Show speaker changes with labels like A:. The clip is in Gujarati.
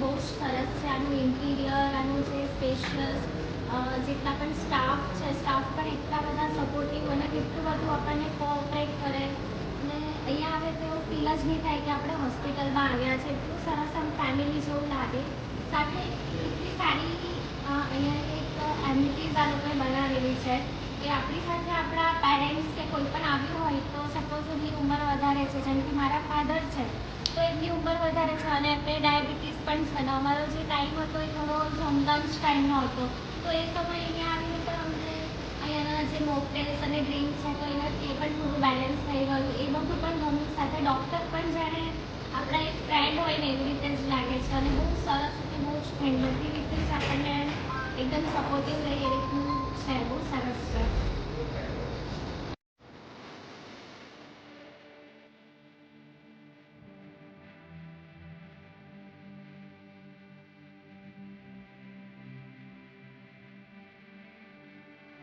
A: બહુ જ સરસ છે. આનું ઇન્ટિરિયર, આનું જે સ્પેશિયસ, જેટલા પણ સ્ટાફ છે, સ્ટાફ પણ એટલા બધા સપોર્ટિવ અને એટલું બધું આપણને કોઓપરેટ કરે. અને અહીંયા આવે તો એવું ફીલ જ નહીં થાય કે આપણે હોસ્પિટલમાં આવ્યા છે. એટલું સરસ આમ ફેમિલી જેવું લાગે. સાથે એટલી સારી અહીંયા એક એમ્યુનિટીઝ આ લોકોએ બનાવેલી છે કે આપણી સાથે આપણા પેરેન્ટ્સ કે કોઈ પણ આવ્યું હોય તો સપોઝ એમની ઉંમર વધારે છે, જેમ કે મારા ફાધર છે તો એમની ઉંમર વધારે છે અને એમને ડાયાબિટીસ પણ છે અને અમારો જે ટાઈમ હતો એ થોડો લંચ ટાઈમનો હતો. તો એ સમય અહીંયા આવીને પણ અમને અહીંયાના જે મોકટેલ્સ અને ડ્રિંક્સ છે તો એનાથી એ પણ થોડું બેલેન્સ થઈ ગયું. એ બધું પણ ગમ્યું. સાથે ડૉક્ટર પણ જાણે આપણા એક ફ્રેન્ડ હોય ને એવી રીતે જ લાગે છે અને બહુ સરસ અને બહુ જ બધી રીતે જ આપણને એકદમ સપોર્ટિવ રહે એવી રીતનું